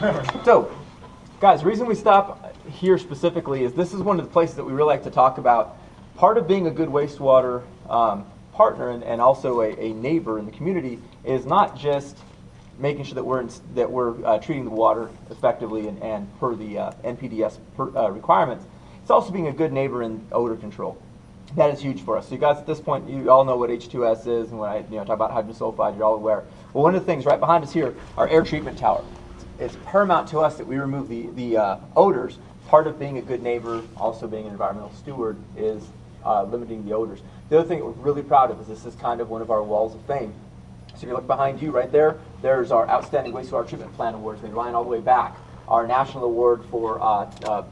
So, guys, the reason we stop here specifically is this is one of the places that we really like to talk about. Part of being a good wastewater partner and also a neighbor in the community is not just making sure that we're treating the water effectively and per the NPDES requirements. It's also being a good neighbor in odor control. That is huge for us. So you guys, at this point, you all know what H2S is, and when I talk about hydrogen sulfide, you're all aware. Well, one of the things right behind us here, our air treatment tower. It's paramount to us that we remove the odors. Part of being a good neighbor, also being an environmental steward, is limiting the odors. The other thing that we're really proud of is this is kind of one of our walls of fame. So if you look behind you right there, there's our Outstanding Wastewater Treatment Plant Awards. They line all the way back. Our national award for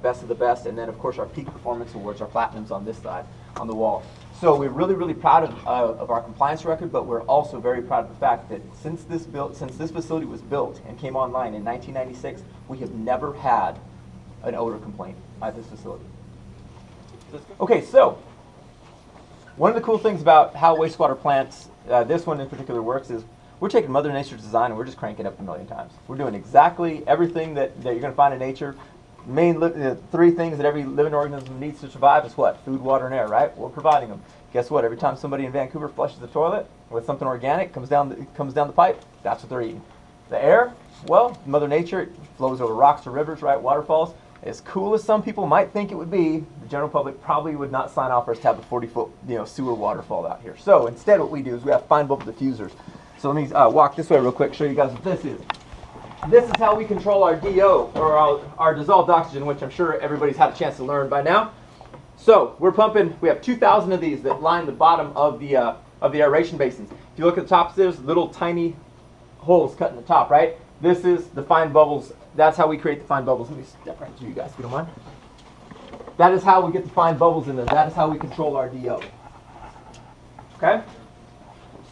Best of the Best, and then of course our Peak Performance Awards, our platinums on this side, on the wall. So we're really, really proud of our compliance record, but we're also very proud of the fact that since this facility was built and came online in 1996, we have never had an odor complaint at this facility. Okay, so one of the cool things about how wastewater plants, this one in particular, works is we're taking Mother Nature's design and we're just cranking it up a million times. We're doing exactly everything that you're going to find in nature. Main three things that every living organism needs to survive is what? Food, water, and air, right? We're providing them. Guess what? Every time somebody in Vancouver flushes the toilet with something organic, comes down the pipe, that's what they're eating. The air, well, Mother Nature, it flows over rocks or rivers, right? Waterfalls. As cool as some people might think it would be, the general public probably would not sign off for us to have a 40-foot sewer waterfall out here. So instead what we do is we have fine bubble diffusers. So let me walk this way real quick, show you guys what this is. This is how we control our DO, or our dissolved oxygen, which I'm sure everybody's had a chance to learn by now. So we're pumping, we have 2,000 of these that line the bottom of the aeration basins. If you look at the top, there's little tiny holes cut in the top, right? This is the fine bubbles. That's how we create the fine bubbles. Let me step right through you guys, if you don't mind. That is how we get the fine bubbles in there. That is how we control our DO. Okay?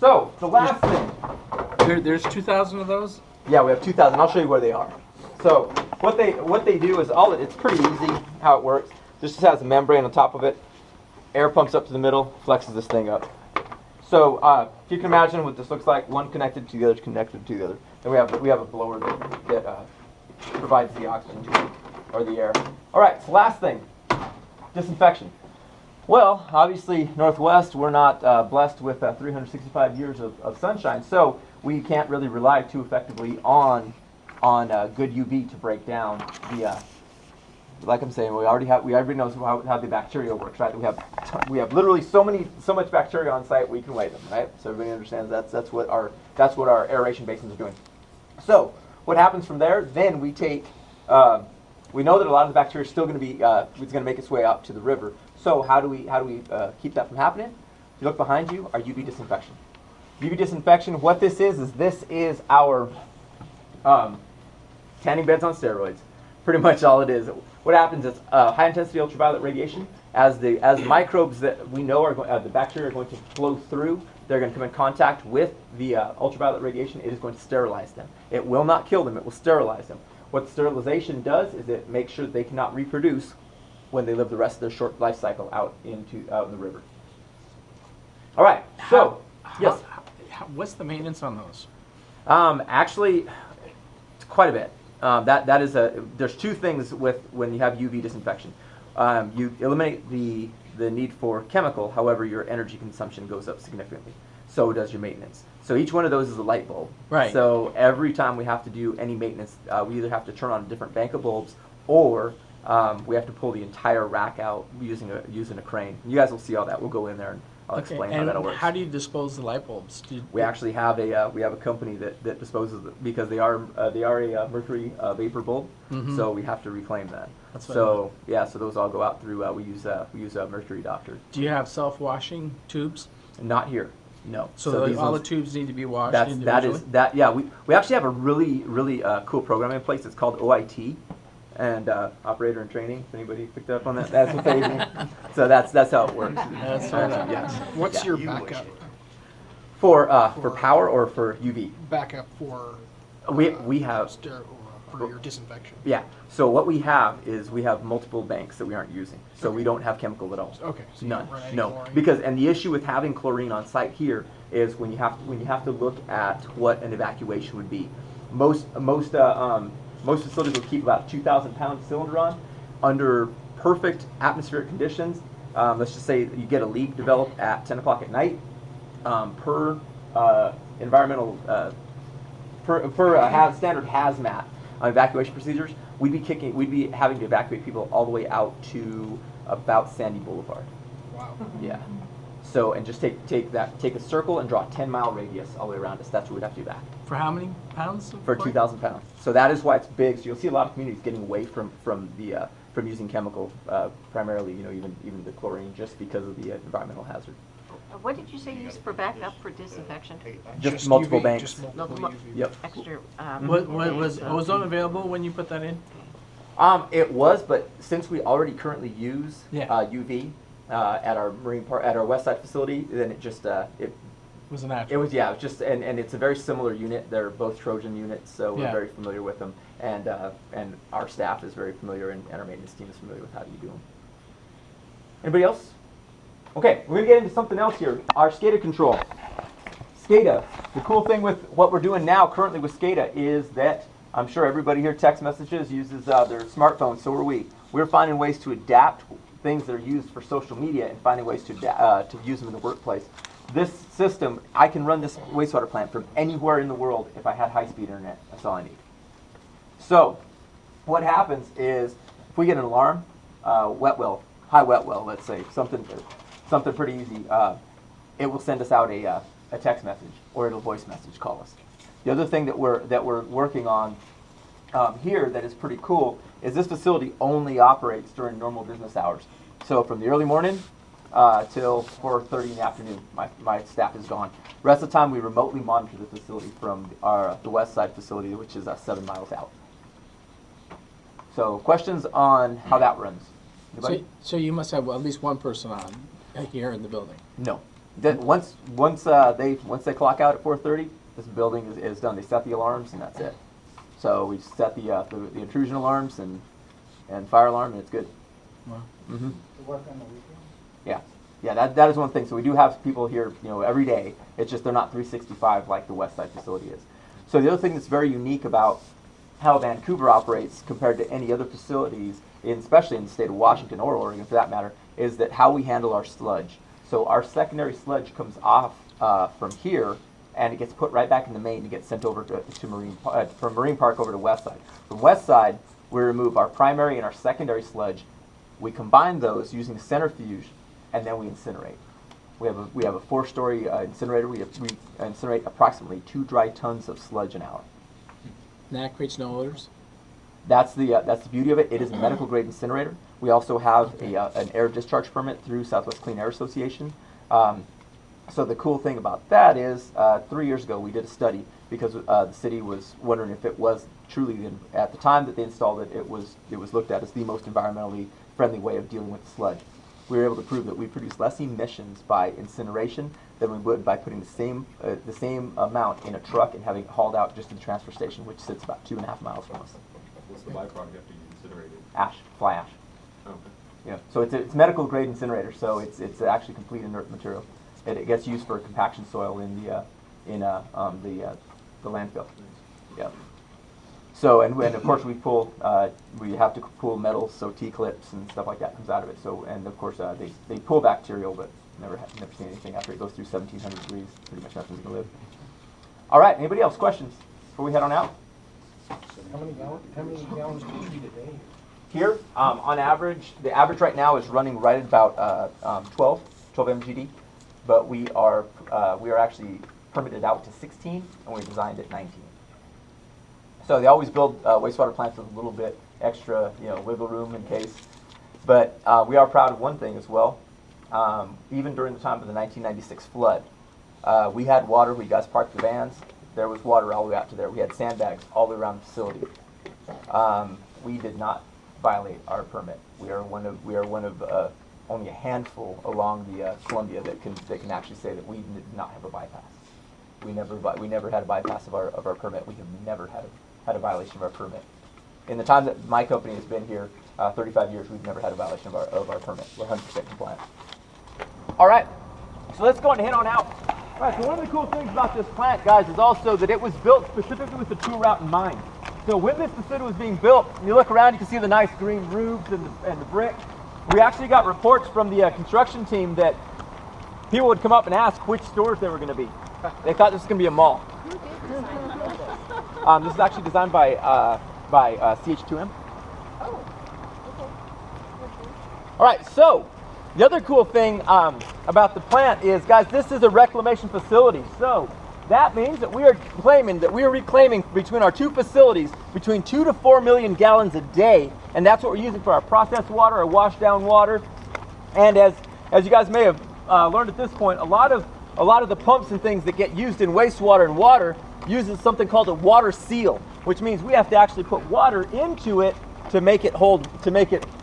So, the last thing. There's 2,000 of those? Yeah, we have 2,000. I'll show you where they are. So, what they do is it's pretty easy how it works. This just has a membrane on top of it. Air pumps up to the middle, flexes this thing up. So, if you can imagine what this looks like, one connected to the other, connected to the other. Then we have a blower that provides the oxygen to it, or the air. All right, so last thing, disinfection. Well, obviously, Northwest, we're not blessed with 365 years of sunshine, so we can't really rely too effectively on good UV to break down the. Like I'm saying, everybody knows how the bacteria works, right? We have literally so much bacteria on site we can weigh them, right? So everybody understands that's what our aeration basins are doing. So what happens from there? Then we take. We know that a lot of the bacteria is still going to be it's going to make its way out to the river. So how do we keep that from happening? If you look behind you, our UV disinfection. UV disinfection. What this is our tanning beds on steroids. Pretty much all it is. What happens is high intensity ultraviolet radiation. As the microbes that we know are the bacteria are going to flow through, they're going to come in contact with the ultraviolet radiation. It is going to sterilize them. It will not kill them. It will sterilize them. What sterilization does is it makes sure that they cannot reproduce when they live the rest of their short life cycle out in the river. All right. So, yes. What's the maintenance on those? Actually, it's quite a bit. That is there's two things with when you have UV disinfection. You eliminate the need for chemical. However, your energy consumption goes up significantly. So does your maintenance. So each one of those is a light bulb. Right. So every time we have to do any maintenance, we either have to turn on a different bank of bulbs, or we have to pull the entire rack out using a crane. You guys will see all that. We'll go in there and I'll explain how that works. How do you dispose the light bulbs? We actually have a company that disposes them because they are a mercury vapor bulb, so we have to reclaim that. So those all go out through we use a mercury doctor. Do you have self-washing tubes? Not here, no. So all the tubes need to be washed individually? We actually have a really cool program in place. It's called OIT. And operator in training. If anybody picked up on that, that's what they mean. So that's how it works. What's your backup? For power or for UV? Backup for we have for your disinfection. Yeah. So what we have is we have multiple banks that we aren't using. So we don't have chemical at all. Okay. So none. No. Because the issue with having chlorine on site here is when you have to look at what an evacuation would be. Most Most facilities will keep about 2,000-pound cylinder on under perfect atmospheric conditions. Let's just say you get a leak developed at 10 o'clock at night. Per environmental, standard hazmat evacuation procedures, we'd be having to evacuate people all the way out to about Sandy Boulevard. Wow. Yeah. So, and just take a circle and draw a 10-mile radius all the way around us. That's what we'd have to do back. For how many pounds? For 2,000 pounds. So that is why it's big. So you'll see a lot of communities getting away from using chemical, primarily, even the chlorine, just because of the environmental hazard. What did you say used for backup for disinfection? Just multiple UV, banks. Just multiple UV. Yep. Extra. Was ozone available when you put that in? It was, but since we already currently use Yeah. UV at our at our West Side facility, then it just Was a it natural. was yeah, it was just and it's a very similar unit. They're both Trojan units, so we're Yeah. very familiar with them, and our staff is very familiar, and our maintenance team is familiar with how you do them. Anybody else? Okay, we're gonna get into something else here. Our SCADA control. SCADA. The cool thing with what we're doing now currently with SCADA is that I'm sure everybody here text messages uses their smartphones. So are we. We're finding ways to adapt things that are used for social media and finding ways to use them in the workplace. This system, I can run this wastewater plant from anywhere in the world if I had high-speed internet. That's all I need. So what happens is if we get an alarm, high wet well, let's say, something pretty easy, it will send us out a text message or it'll voice message call us. The other thing that we're working on here that is pretty cool is this facility only operates during normal business hours. So from the early morning till 4:30 in the afternoon, my staff is gone. The rest of the time we remotely monitor the facility from the West Side facility, which is 7 miles out. So questions on how that runs? Anybody? So you must have at least one person on here in the building. No. Once they clock out at 4:30, this building is done. They set the alarms and that's it. So we set the intrusion alarms and fire alarm and it's good. Wow. Mm-hmm. Work on the weekend? Yeah. That is one thing. So we do have people here, every day. It's just they're not 365 like the West Side facility is. So the other thing that's very unique about how Vancouver operates compared to any other facilities, especially in the state of Washington or Oregon for that matter, is that how we handle our sludge. So our secondary sludge comes off from here, and it gets put right back in the main and gets sent over from Marine Park over to West Side. From West Side, we remove our primary and our secondary sludge. We combine those using centrifuge, and then we incinerate. We have a 4-story incinerator. We incinerate approximately 2 dry tons of sludge an hour. And that creates no odors? That's the beauty of it. It is a medical grade incinerator. We also have an air discharge permit through Southwest Clean Air Association. So the cool thing about that is 3 years ago we did a study because the city was wondering if it was truly, at the time that they installed it, it was looked at as the most environmentally friendly way of dealing with the sludge. We were able to prove that we produce less emissions by incineration than we would by putting the same amount in a truck and having it hauled out just to the transfer station, which sits about 2.5 miles from us. What's the byproduct after you incinerate it? Ash, fly ash. Okay. So it's medical grade incinerator, so it's actually complete inert material. It gets used for compaction soil in the landfill. Yeah. So and of course we have to pull metals, so T-clips and stuff like that comes out of it. So and of course they pull bacterial, but never seen anything after it goes through 1700 degrees. Pretty much nothing's gonna live. All right. Anybody else questions before we head on out? How many gallons do you treat a day? Here, on average, the average right now is running right at about 12 MGD, but we are actually permitted out to 16, and we're designed at 19. So they always build wastewater plants with a little bit extra, wiggle room in case. But we are proud of one thing as well. Even during the time of the 1996 flood, we had water. We guys parked the vans. There was water all the way out to there. We had sandbags all the way around the facility. We did not violate our permit. We are one of only a handful along the Columbia that can actually say that we did not have a bypass. We never had a bypass of our permit. We have never had a violation of our permit. In the time that my company has been here, 35 years, we've never had a violation of our permit. We're 100% compliant. All right, so let's go and head on out. All right, so one of the cool things about this plant, guys, is also that it was built specifically with the tool route in mind. So when this facility was being built, you look around, you can see the nice green roofs and the brick. We actually got reports from the construction team that people would come up and ask which stores they were going to be. They thought this was going to be a mall. This is actually designed by CH2M. All right, so the other cool thing about the plant is, guys, this is a reclamation facility. So that means that we are reclaiming between our two facilities between 2 to 4 million gallons a day, and that's what we're using for our processed water, our wash down water. And as you guys may have learned at this point, a lot of the pumps and things that get used in wastewater and water uses something called a water seal, which means we have to actually put water into it to make it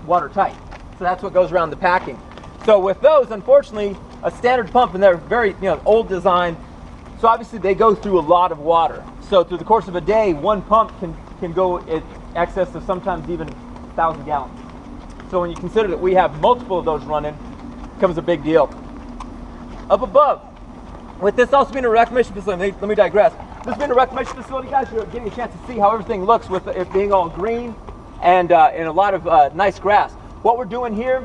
watertight. So that's what goes around the packing. So with those, unfortunately, a standard pump, and they're very old design, so obviously they go through a lot of water. So through the course of a day, one pump can go in excess of sometimes even 1,000 gallons. So when you consider that we have multiple of those running, it becomes a big deal. Up above, with this also being a reclamation facility, let me digress. This being a reclamation facility, guys, you're getting a chance to see how everything looks with it being all green and a lot of nice grass. What we're doing here,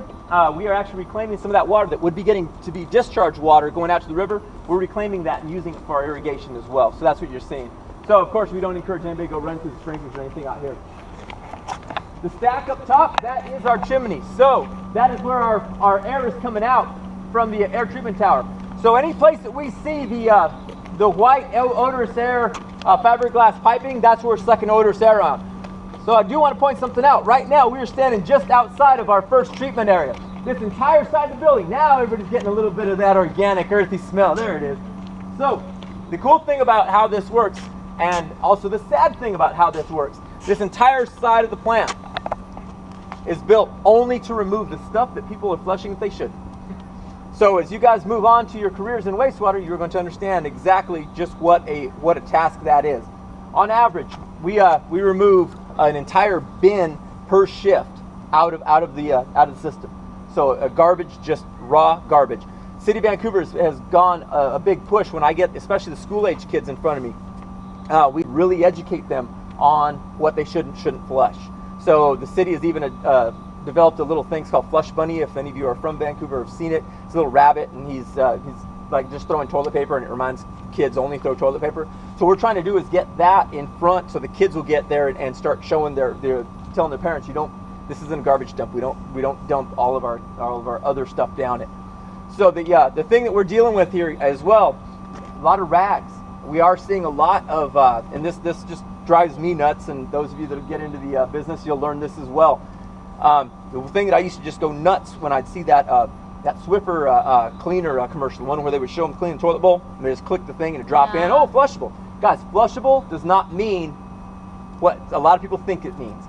we are actually reclaiming some of that water that would be getting to be discharged water going out to the river. We're reclaiming that and using it for our irrigation as well. So that's what you're seeing. So of course we don't encourage anybody to go run through the sprinklers or anything out here. The stack up top, that is our chimney. So that is where our air is coming out from the air treatment tower. So any place that we see the white odorous air fiberglass piping, that's where we're sucking odorous air out. So I do want to point something out. Right now we are standing just outside of our first treatment area. This entire side of the building, now everybody's getting a little bit of that organic earthy smell. There it is. So the cool thing about how this works, and also the sad thing about how this works, this entire side of the plant is built only to remove the stuff that people are flushing that they shouldn't. So as you guys move on to your careers in wastewater, you're going to understand exactly just what a task that is. On average, we remove an entire bin per shift out of the system. So garbage, just raw garbage. City of Vancouver has gone a big push when I get, especially the school age kids in front of me. We really educate them on what they shouldn't flush. So the city has even developed a little thing called Flush Bunny. If any of you are from Vancouver have seen it, it's a little rabbit, and he's like just throwing toilet paper, and it reminds kids only throw toilet paper. So what we're trying to do is get that in front, so the kids will get there and start showing telling their parents, this isn't a garbage dump. We don't dump all of our other stuff down it. So the thing that we're dealing with here as well, a lot of rags. We are seeing a lot of, and this just drives me nuts, and those of you that get into the business, you'll learn this as well. The thing that I used to just go nuts when I'd see that Swiffer cleaner commercial, the one where they would show them cleaning the toilet bowl, and they just click the thing and it drop in. Oh, flushable. Guys, flushable does not mean what a lot of people think it means.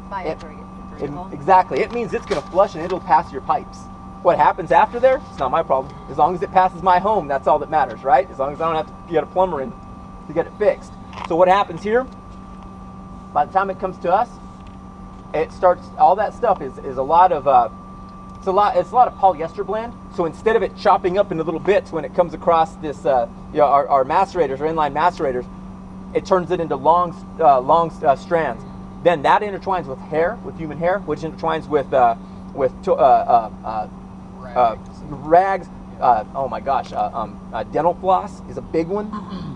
Exactly. It means it's going to flush and it'll pass your pipes. What happens after there, it's not my problem. As long as it passes my home, that's all that matters, right? As long as I don't have to get a plumber in to get it fixed. So what happens here, by the time it comes to us, it starts, all that stuff is a lot of it's a lot of polyester blend. So instead of it chopping up into little bits when it comes across this our macerators, our inline macerators, it turns it into long strands. Then that intertwines with human hair, which intertwines with rags. Oh my gosh, dental floss is a big one,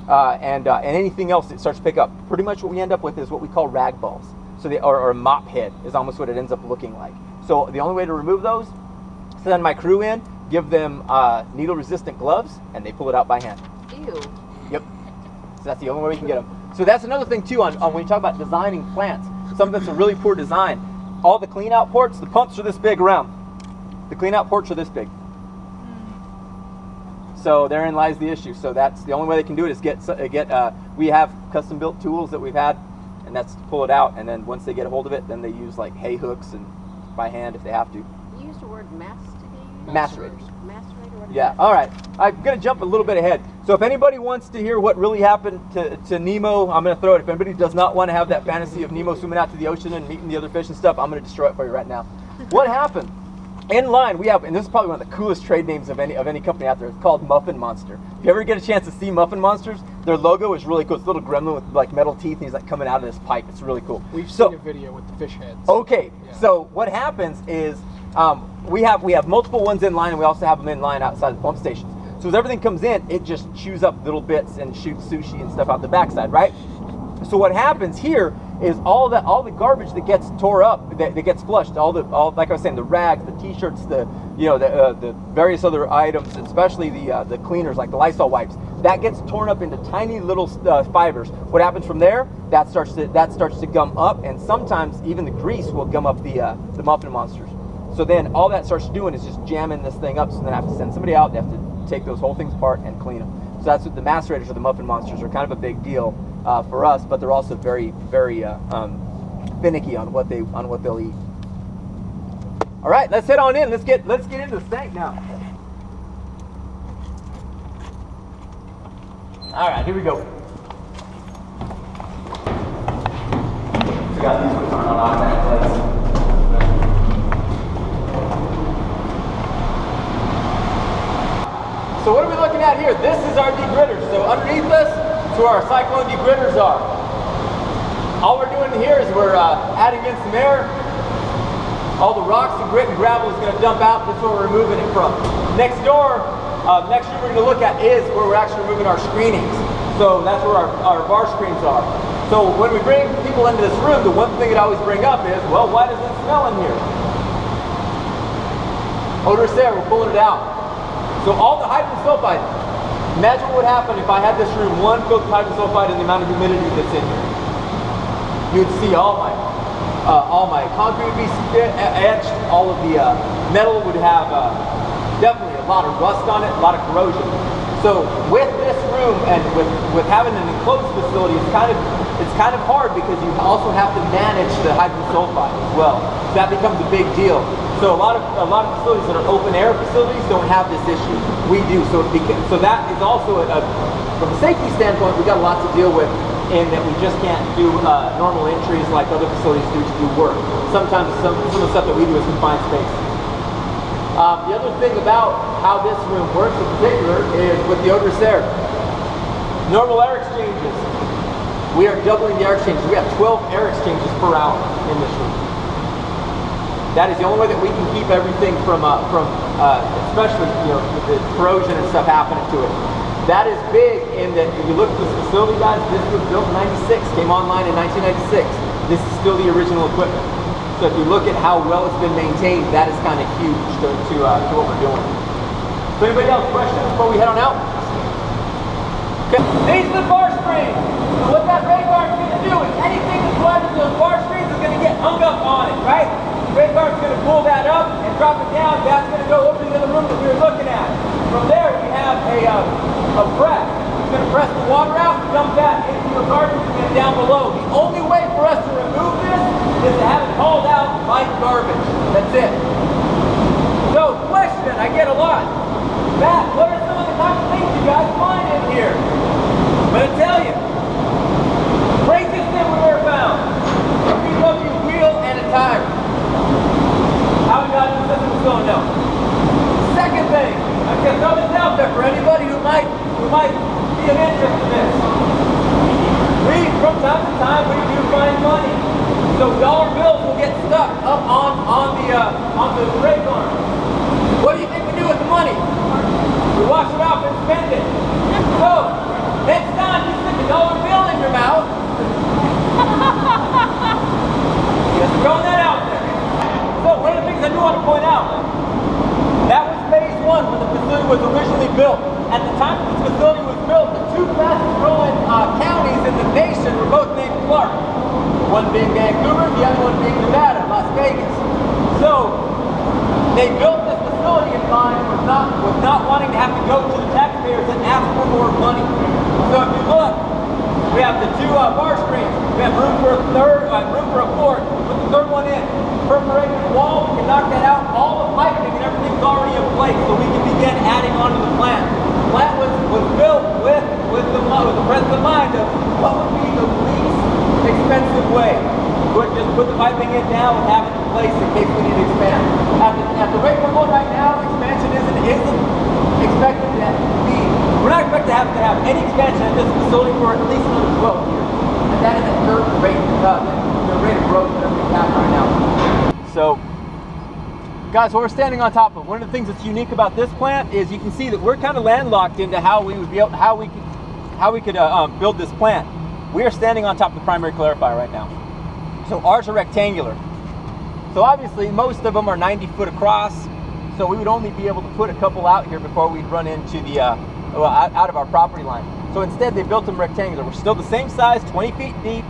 and anything else that starts to pick up. Pretty much what we end up with is what we call rag balls. So or a mop head is almost what it ends up looking like. So the only way to remove those, send my crew in, give them needle-resistant gloves, and they pull it out by hand. Ew. Yep. So that's the only way we can get them. So that's another thing too on when you talk about designing plants. Something that's a really poor design. All the clean-out ports, the pumps are this big around. The clean-out ports are this big. So therein lies the issue. So that's the only way they can do it is we have custom-built tools that we've had, and that's to pull it out. And then once they get a hold of it, then they use like hay hooks and by hand if they have to. You used the word macerators. Macerators. Macerator? Yeah. All right. I'm gonna jump a little bit ahead. So if anybody wants to hear what really happened to Nemo, I'm gonna throw it. If anybody does not want to have that fantasy of Nemo swimming out to the ocean and meeting the other fish and stuff, I'm gonna destroy it for you right now. What happened In line, we have, and this is probably one of the coolest trade names of any company out there. It's called Muffin Monster. If you ever get a chance to see Muffin Monsters, their logo is really cool. It's a little gremlin with like metal teeth, and he's like coming out of this pipe. It's really cool. We've seen a video with the fish heads. Okay, Yeah. so what happens is we have multiple ones in line, and we also have them in line outside the pump stations. So as everything comes in, it just chews up little bits and shoots sushi and stuff out the backside, right? So what happens here is all the garbage that gets tore up, that gets flushed, all like I was saying, the rags, the t-shirts, the various other items, especially the cleaners like the Lysol wipes, that gets torn up into tiny little fibers. What happens from there? That starts to gum up, and sometimes even the grease will gum up the Muffin Monsters. So then all that starts doing is just jamming this thing up. So then I have to send somebody out. They have to take those whole things apart and clean them. So that's what the macerators or the Muffin Monsters are kind of a big deal for us, but they're also very, very finicky on what they'll eat. All right, let's head on in. Let's get into the tank now. All right, here we go. Forgot these ones aren't on automatic lights. So what are we looking at here? This is our degritters. So underneath us is where our cyclone degritters are. All we're doing here is we're adding in some air. All the rocks and grit and gravel is going to dump out. That's where we're removing it from. Next door, next room we're going to look at is where we're actually removing our screenings. So that's where our bar screens are. So when we bring people into this room, the one thing that I always bring up is, well, why does it smell in here? Odorous air, we're pulling it out. So all the hydrogen sulfide, imagine what would happen if I had this room one filled with hydrogen sulfide and the amount of humidity that's in here. You would see all my concrete would be etched, all of the metal would have definitely a lot of rust on it, a lot of corrosion. So with this room and with having an enclosed facility, it's kind of hard because you also have to manage the hydrogen sulfide as well. So that becomes a big deal. So a lot of facilities that are open air facilities don't have this issue. We do. So that is also from a safety standpoint, we got a lot to deal with in that we just can't do normal entries like other facilities do to do work. Sometimes some of the stuff that we do is confined space. The other thing about how this room works in particular is with the odorous air. Normal air exchanges. We are doubling the air exchanges. We have 12 air exchanges per hour in this room. That is the only way that we can keep everything from especially the corrosion and stuff happening to it. That is big in that if you look at this facility, guys, this was built in '96, came online in 1996. This is still the original equipment. So if you look at how well it's been maintained, that is kind of huge to what we're doing. So anybody else questions before we head on out? Okay. These are the bar screens. So what that ray guard is going to do is anything that's going to those bar screens is going to get hung up on it, right? The ray guard is going to pull that up and drop it down. That's going to go over to the other room that we were looking at. From there, we have a press. It's going to press the water out and dump that into the garbage bin down below. The only way for us to remove this is to have it hauled out like garbage. That's it. So, question I get a lot. Matt, what are some of the types of things you guys find in here? I'm going to tell you. Craziest thing we ever found. A VW wheel and a tire. How we got into this system is going to know. Second thing, I'm going to throw this out there for anybody who might be of interest in this. From time to time, we do find money. So dollar bills will get stuck up on the ray arm. What do you think we do with the money? We wash it off and spend it. So next time you stick a dollar bill in your mouth, just throwing that out there. So one of the things I do want to point out, that was phase one when the facility was originally built. At the time this facility was built, the two fastest growing counties in the nation were both named Clark. One being Vancouver, the other one being Nevada, Las Vegas. So they built this facility in mind with not wanting to have to go to the taxpayers and ask for more money. So if you look, we have the two bar screens. We have room for a fourth. Put the third one in. Perforated wall, we can knock that out. All the piping and everything's already in place, so we can begin adding onto the plant. The plant was built with the presence of mind of what would be the least expensive way. Just put the piping in now and have it place in case we need to expand. At the rate we're going right now, expansion isn't expected to be, we're not expected to have any expansion at this facility for at least another 12 years. And that is at the rate of growth that we have right now. So, guys, what we're standing on top of, one of the things that's unique about this plant is you can see that we're kind of landlocked into how we would be able, how we could build this plant. We are standing on top of the primary clarifier right now. So ours are rectangular. So obviously most of them are 90 foot across. So we would only be able to put a couple out here before we'd run into the out of our property line. So instead they built them rectangular. We're still the same size, 20 feet deep.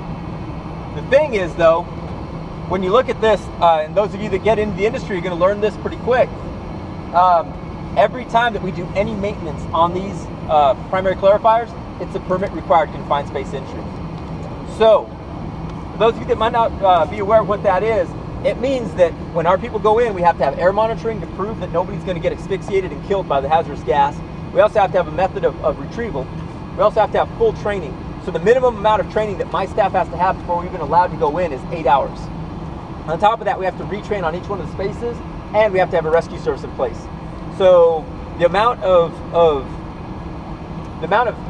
The thing is though, when you look at this, and those of you that get into the industry, you're going to learn this pretty quick. Every time that we do any maintenance on these primary clarifiers, it's a permit required confined space entry. So, for those of you that might not be aware of what that is, it means that when our people go in, we have to have air monitoring to prove that nobody's going to get asphyxiated and killed by the hazardous gas. We also have to have a method of retrieval. We also have to have full training. So the minimum amount of training that my staff has to have before we're even allowed to go in is 8 hours. On top of that, we have to retrain on each one of the spaces, and we have to have a rescue service in place. So the amount of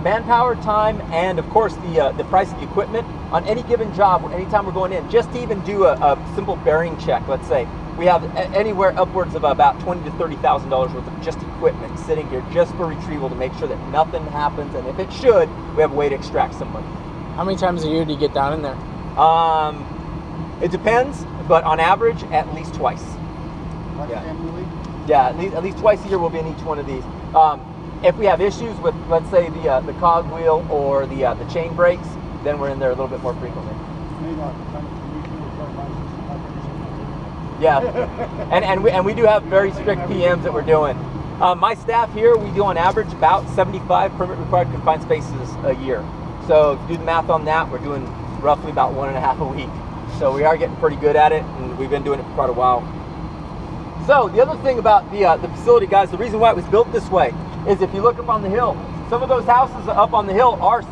manpower, time, and of course the price of the equipment on any given job, anytime we're going in, just to even do a simple bearing check, let's say, we have anywhere upwards of about $20,000 to $30,000 worth of just equipment sitting here just for retrieval to make sure that nothing happens, and if it should, we have a way to extract somebody. How many times a year do you get down in there? It depends, but on average, at least twice. Yeah, at least twice a year we'll be in each one of these. If we have issues with, let's say, the cog wheel or the chain brakes, then we're in there a little bit more frequently. Yeah, and we do have very strict PMs that we're doing. My staff here, we do on average about 75 permit required confined spaces a year. So if you do the math on that, we're doing roughly about 1.5 a week. So we are getting pretty good at it, and we've been doing it for quite a while. So the other thing about the facility, guys, the reason why it was built this way is if you look up on the hill, some of those houses up on the hill are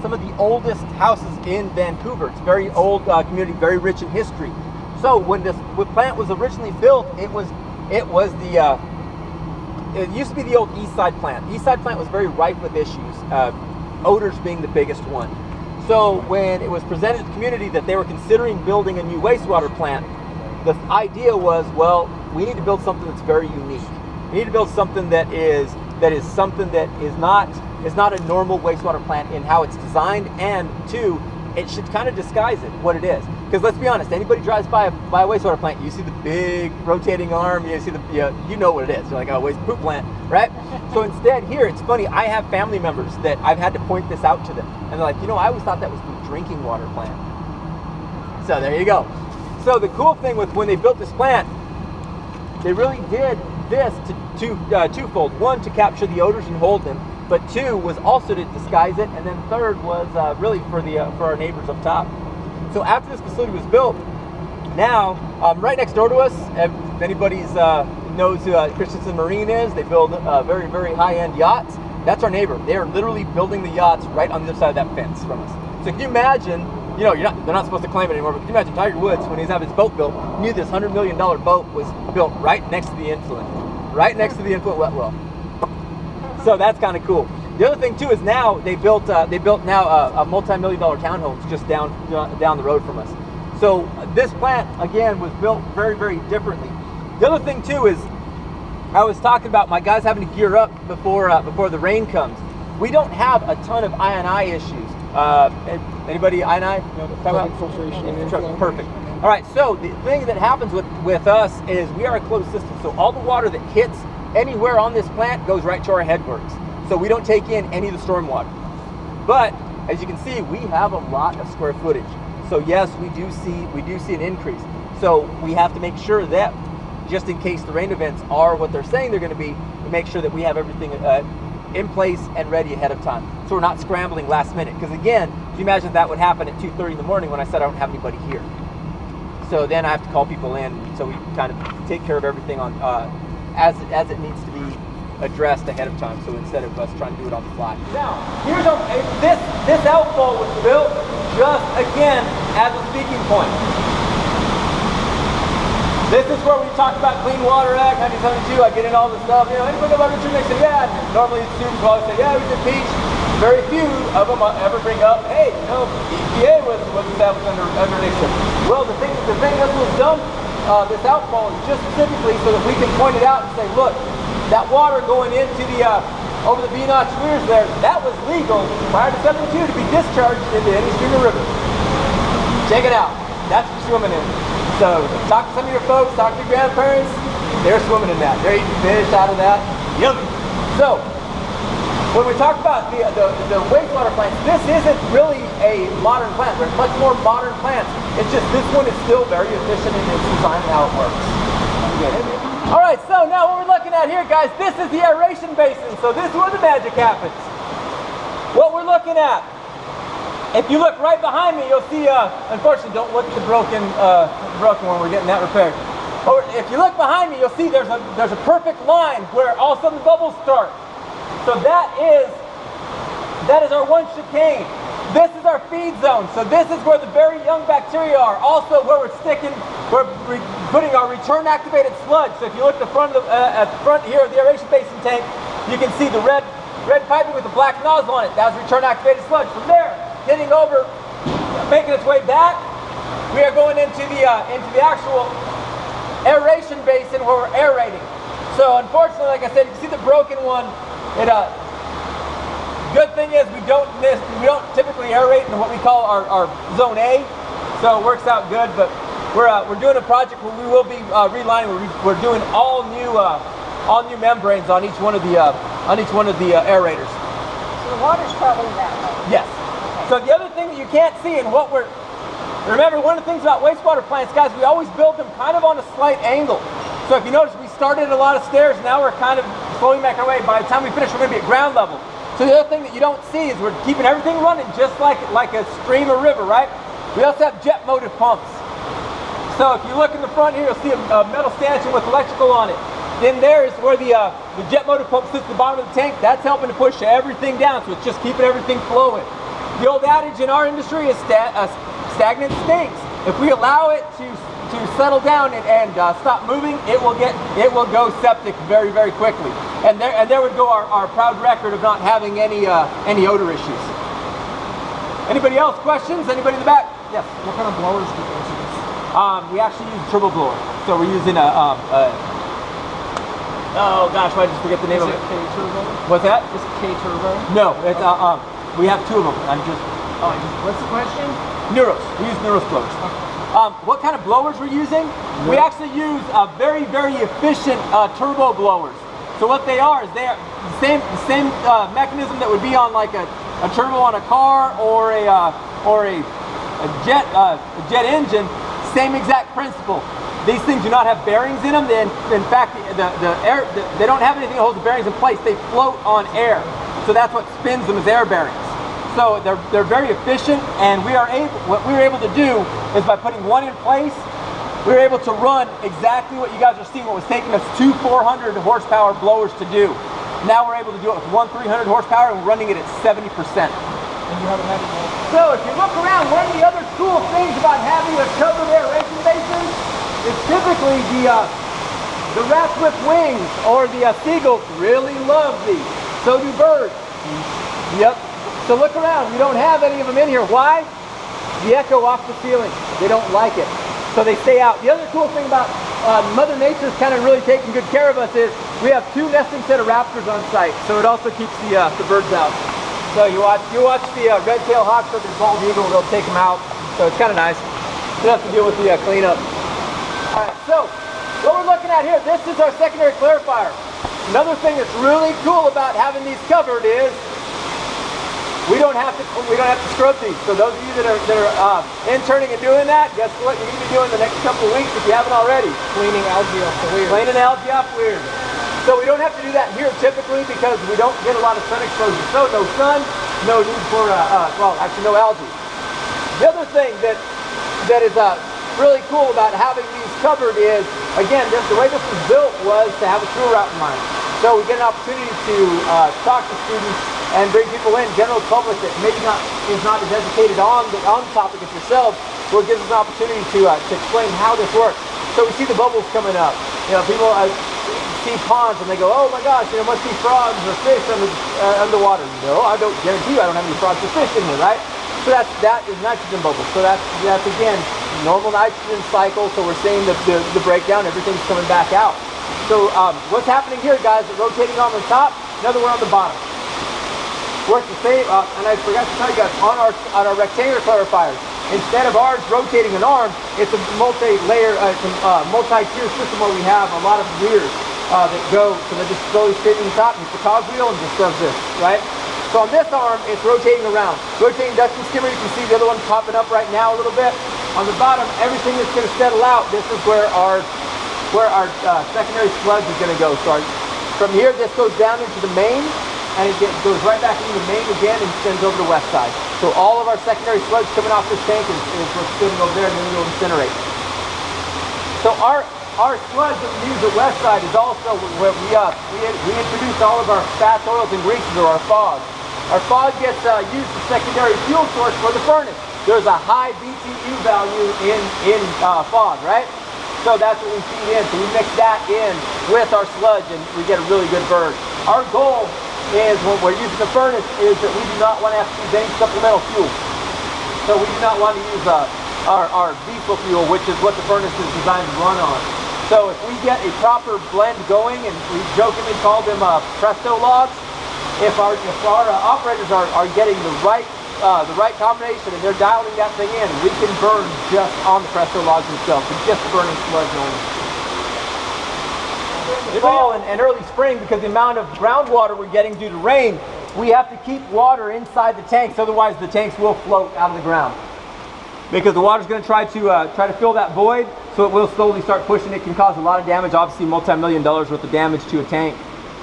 some of the oldest houses in Vancouver. It's a very old community, very rich in history. So when this plant was originally built, it used to be the old East Side plant. The East Side plant was very rife with issues, odors being the biggest one. So when it was presented to the community that they were considering building a new wastewater plant, the idea was, well, we need to build something that's very unique. We need to build something that is something that is not a normal wastewater plant in how it's designed, and two, it should kind of disguise it, what it is. Because let's be honest, anybody drives by a wastewater plant, you see the big rotating arm, you see you know what it is. You're like, oh, waste poop plant, right? So instead here, it's funny, I have family members that I've had to point this out to them. And they're like, you know, I always thought that was the drinking water plant. So there you go. So the cool thing with when they built this plant, they really did this twofold. One, to capture the odors and hold them, but two was also to disguise it, and then third was really for our neighbors up top. So after this facility was built, now right next door to us, if anybody's knows who Christensen Marine is, they build very, very high-end yachts. That's our neighbor. They are literally building the yachts right on the other side of that fence from us. So can you imagine? You know, they're not supposed to claim it anymore, but can you imagine Tiger Woods, when he was having his boat built, knew this $100 million boat was built right next to the influent wet well. So that's kind of cool. The other thing too is now they built now a multi-million-dollar townhomes just down the road from us. So this plant again was built very, very differently. The other thing too is I was talking about my guys having to gear up before the rain comes. We don't have a ton of I&I issues. Anybody I&I? You know what I'm talking about? Perfect. All right, so the thing that happens with us is we are a closed system. So all the water that hits anywhere on this plant goes right to our headworks. So we don't take in any of the storm water. But as you can see, we have a lot of square footage. So yes, we do see an increase. So we have to make sure that just in case the rain events are what they're saying they're going to be, we make sure that we have everything in place and ready ahead of time. So we're not scrambling last minute. Because again, can you imagine that would happen at 2:30 in the morning when I said I don't have anybody here? So then I have to call people in. So we kind of take care of everything on as it needs to be addressed ahead of time. So instead of us trying to do it on the fly. Now, here's this outfall was built just again as a speaking point. This is where we talk about Clean Water Act, 1972. I get in all this stuff. You know, anybody about Richard Nixon? Yeah. And normally the students will always say, yeah, he was impeached. Very few of them ever bring up, hey, you know, EPA was established under Nixon. Well, the thing this was done, this outfall is just specifically so that we can point it out and say, look, that water going into the over the V-notch weirs there, that was legal prior to 72 to be discharged into any stream or river. Check it out. That's what you're swimming in. So talk to some of your folks, talk to your grandparents. They're swimming in that. They're eating fish out of that. Yummy. So when we talk about the wastewater plants, this isn't really a modern plant. There's much more modern plants. It's just this one is still very efficient in its design and how it works. All right, so now what we're looking at here, guys, this is the aeration basin. So this is where the magic happens. What we're looking at, if you look right behind me, you'll see, unfortunately, don't look at the broken one. We're getting that repaired. Or if you look behind me, you'll see there's a perfect line where all of a sudden the bubbles start. So that is our one chicane. This is our feed zone. So this is where the very young bacteria are. Also where we're putting our return activated sludge. So if you look at the front here of the aeration basin tank, you can see the red piping with the black nozzle on it. That's return activated sludge. From there, hitting over, making its way back, we are going into the actual aeration basin where we're aerating. So unfortunately, like I said, you can see the broken one. Good thing is we don't typically aerate in what we call our zone A, so it works out good. But we're doing a project where we will be relining. We're doing all new membranes on each one of the aerators. So the water's probably that low. Yes. So the other thing that you can't see and remember, one of the things about wastewater plants, guys, we always build them kind of on a slight angle. So if you notice, we started a lot of stairs. Now we're kind of slowing back our way. By the time we finish, we're going to be at ground level. So the other thing that you don't see is we're keeping everything running just like a stream or river, right? We also have jet motive pumps. So if you look in the front here, you'll see a metal stanchion with electrical on it. Then there is where the jet motive pump sits at the bottom of the tank. That's helping to push everything down, so it's just keeping everything flowing. The old adage in our industry is stagnant stinks. If we allow it to settle down and stop moving, it will go septic very, very quickly. And there would go our proud record of not having any odor issues. Anybody else? Questions? Anybody in the back? Yes. What kind of blowers do you use? We actually use turbo blower. So we're using oh gosh, I just forget the name of it. Is it K-turbo? What's that? Is it K-turbo? No, it's we have two of them. What's the question? Neuros. We use Neuros blowers. What kind of blowers we're using? We actually use very, very efficient turbo blowers. So what they are is they're the same mechanism that would be on like a turbo on a car or a jet engine. Same exact principle. These things do not have bearings in them. In fact, they don't have anything that holds the bearings in place. They float on air. So that's what spins them as air bearings. So they're very efficient, and what we were able to do is by putting one in place, we were able to run exactly what you guys are seeing, what was taking us 2 400 horsepower blowers to do. Now we're able to do it with one 300 horsepower, and we're running it at 70%. And you haven't had it all? So if you look around, one of the other cool things about having a covered aeration basin is typically the rats with wings or the seagulls really love these. So do birds. Yep. So look around. We don't have any of them in here. Why? The echo off the ceiling. They don't like it. So they stay out. The other cool thing about Mother Nature's kind of really taking good care of us is we have 2 nesting set of raptors on site. So it also keeps the birds out. So you watch the red-tailed hawks or the bald eagle, they'll take them out. So it's kind of nice. You don't have to deal with the cleanup. All right, so what we're looking at here, this is our secondary clarifier. Another thing that's really cool about having these covered is we don't have to scrub these. So those of you that are interning and doing that, guess what? You're going to be doing the next couple of weeks if you haven't already. Cleaning algae off the weir. Cleaning algae off weir. So we don't have to do that here typically because we don't get a lot of sun exposure. So no sun, no need for well, actually no algae. The other thing that is really cool about having these covered is, again, the way this was built was to have a sewer route in mind. So we get an opportunity to talk to students and bring people in, general public that maybe is not as educated on the topic as yourselves, where it gives us an opportunity to explain how this works. So we see the bubbles coming up. You know, people see ponds and they go, oh my gosh, you know, must be frogs or fish underwater. No, I don't guarantee you I don't have any frogs or fish in here, right? So that is nitrogen bubbles. So that's again, normal nitrogen cycle. So we're seeing the breakdown, everything's coming back out. So what's happening here, guys, rotating on the top, another one on the bottom. Works the same, and I forgot to tell you guys, on our rectangular clarifiers, instead of ours rotating an arm, it's a multi-layer, multi-tier system where we have a lot of gears that go, so they just slowly spin in the top, hit the cogwheel, and just does this, right? So on this arm, it's rotating around. Rotating ducting skimmer, you can see the other one popping up right now a little bit. On the bottom, everything that's going to settle out, this is where our secondary sludge is going to go. So from here, this goes down into the main, and it goes right back into the main again and sends over the west side. So all of our secondary sludge coming off this tank is what's sitting over there, and then we'll incinerate. So our sludge that we use at west side is also where we introduce all of our fats, oils, and greases, or our fog. Our fog gets used as secondary fuel source for the furnace. There's a high BTU value in fog, right? So that's what we feed in. So we mix that in with our sludge, and we get a really good burn. Our goal is, when we're using the furnace, is that we do not want to have to use any supplemental fuel. So we do not want to use our diesel fuel, which is what the furnace is designed to run on. So if we get a proper blend going, and we jokingly call them presto logs, if our operators are getting the right combination and they're dialing that thing in, we can burn just on the presto logs themselves, with just burning sludge only. Fall and early spring, because the amount of groundwater we're getting due to rain, we have to keep water inside the tanks, otherwise the tanks will float out of the ground. Because the water's going to try to fill that void, so it will slowly start pushing. It can cause a lot of damage, obviously multi-million-dollar worth of damage to a tank.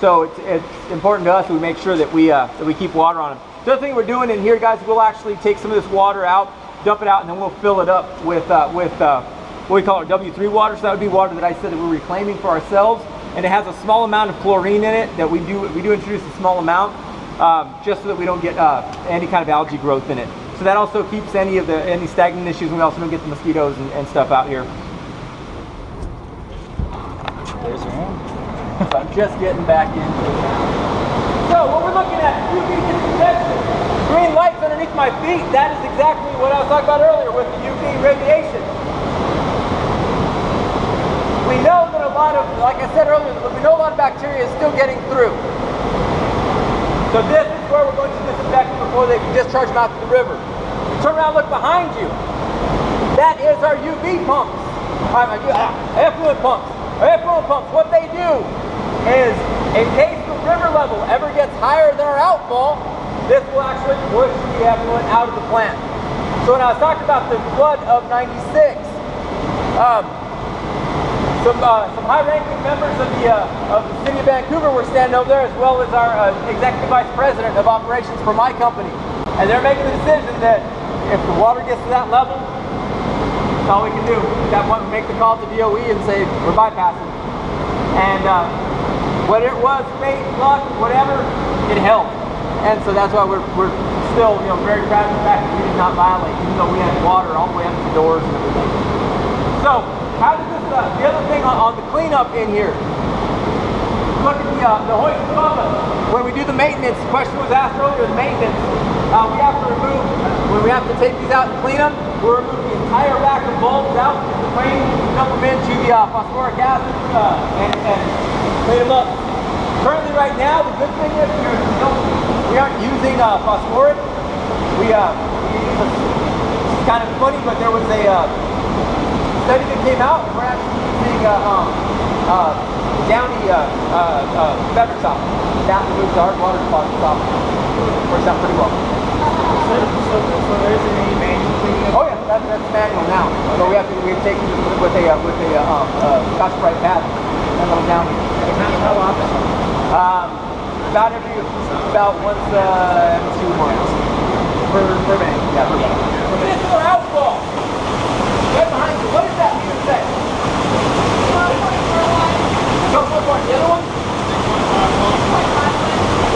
So it's important to us that we make sure that we keep water on them. The other thing we're doing in here, guys, we'll actually take some of this water out, dump it out, and then we'll fill it up with what we call our W3 water. So that would be water that I said that we're reclaiming for ourselves, and it has a small amount of chlorine in it that we do introduce a small amount, just so that we don't get any kind of algae growth in it. So that also keeps any stagnant issues, and we also don't get the mosquitoes and stuff out here. There's your hand. So I'm just getting back into it. So what we're looking at, UV disinfection. Green lights underneath my feet, that is exactly what I was talking about earlier with the UV radiation. We know that a lot of, like I said earlier, we know a lot of bacteria is still getting through. So this is where we're going to disinfect them before they can discharge them out to the river. Turn around, look behind you. That is our UV pumps. Effluent pumps. Our effluent pumps, what they do is, in case the river level ever gets higher than our outfall, this will actually push the effluent out of the plant. So when I was talking about the flood of '96, some high-ranking members of the city of Vancouver were standing over there, as well as our executive vice president of operations for my company. And they're making the decision that if the water gets to that level, that's all we can do. That one, make the call to DOE and say we're bypassing. And whether it was fate, luck, whatever, it held. And so that's why we're still, very proud of the fact that we did not violate, even though we had water all the way up to the doors and everything. So how does this? The other thing on the cleanup in here. Look at the hoist above us. When we do the maintenance, the question was asked earlier, the maintenance, we have to remove, when we have to take these out and clean them, we'll remove the entire rack of bulbs out, the crane, dump them into the phosphoric acid, and clean them up. Currently right now, the good thing is we aren't using phosphoric. It's kind of funny, but there was a study that came out, and we're actually using Downy beverage top. That removes the hard water deposits off. Works out pretty well. So there isn't any manual cleaning? Oh yeah, that's manual now. So we take it with a Scotch-Brite pad and a little Downy. How often? About once every 2 months. Per man. Yeah, per man. This is our outfall. Right behind you. What does that meter say? The other one?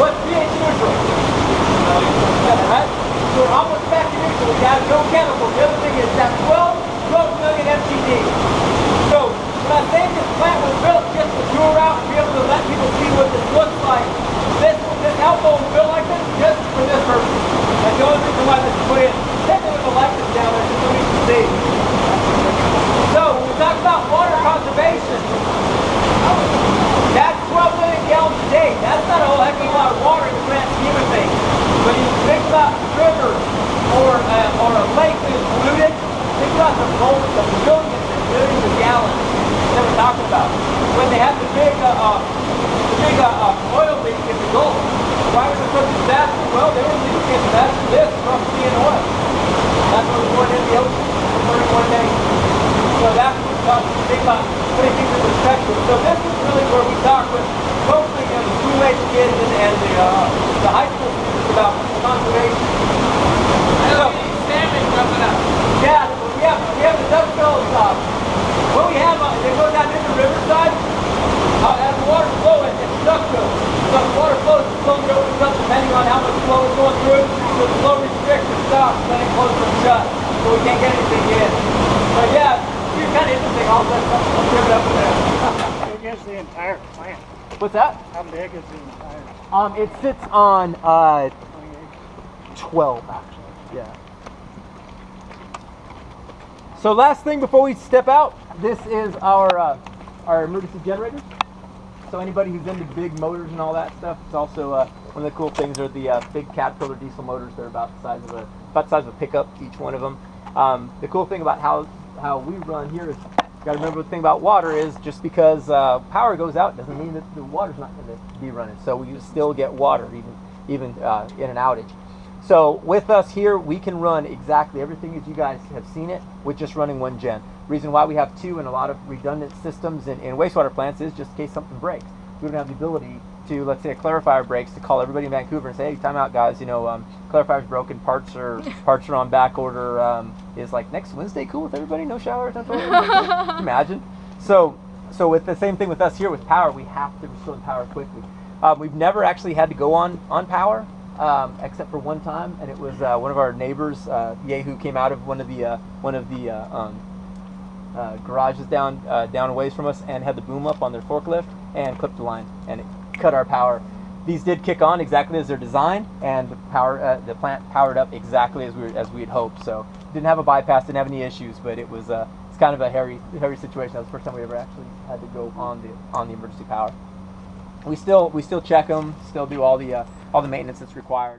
What's pH neutral? Right? So we're almost back to neutral. We got no chemicals. The other thing is that 12 million MTD. So was a disaster? Well, they were leaking disaster. This from seeing oil. That's what was going in the ocean, burning one day. So that's what caused us to think about putting things in perspective. So this is really where we talk with mostly the school-age kids and the high school students about conservation. So, Salmon coming up. yeah, we have the duckbill stuff. What we have, they go down into the riverside. As the water's flowing, it's duckbill. So the water flows, it's slowly opens up depending on how much flow is going through. So the flow restricts or stops, then it closes and shuts. So we can't get anything in. But yeah, it's kind of interesting. All that stuff will trip it up in there. How big is the entire plant? What's that? How big is the entire? It sits on 12 actually. Yeah. So last thing before we step out, this is our emergency generators. So anybody who's into big motors and all that stuff, it's also one of the cool things are the big Caterpillar diesel motors. They're about the size of a pickup, each one of them. The cool thing about how we run here is, you got to remember the thing about water is just because power goes out doesn't mean that the water's not going to be running. So we still get water even in an outage. So with us here, we can run exactly everything as you guys have seen it with just running one gen. Reason why we have two and a lot of redundant systems in wastewater plants is just in case something breaks. We don't have the ability to, let's say a clarifier breaks, to call everybody in Vancouver and say, hey, time out guys, clarifier's broken, parts are on back order. Is like next Wednesday cool with everybody? No shower? Imagine. So with the same thing with us here with power, we have to restore the power quickly. We've never actually had to go on power. Except for one time, and it was one of our neighbors, who came out of one of the garages down a ways from us, and had the boom up on their forklift and clipped the line, and it cut our power. These did kick on exactly as they're designed, and the plant powered up exactly as we had hoped. So didn't have a bypass, didn't have any issues, but it was it's kind of a hairy situation. That was the first time we ever actually had to go on the emergency power. We still check them, still do all the maintenance that's required.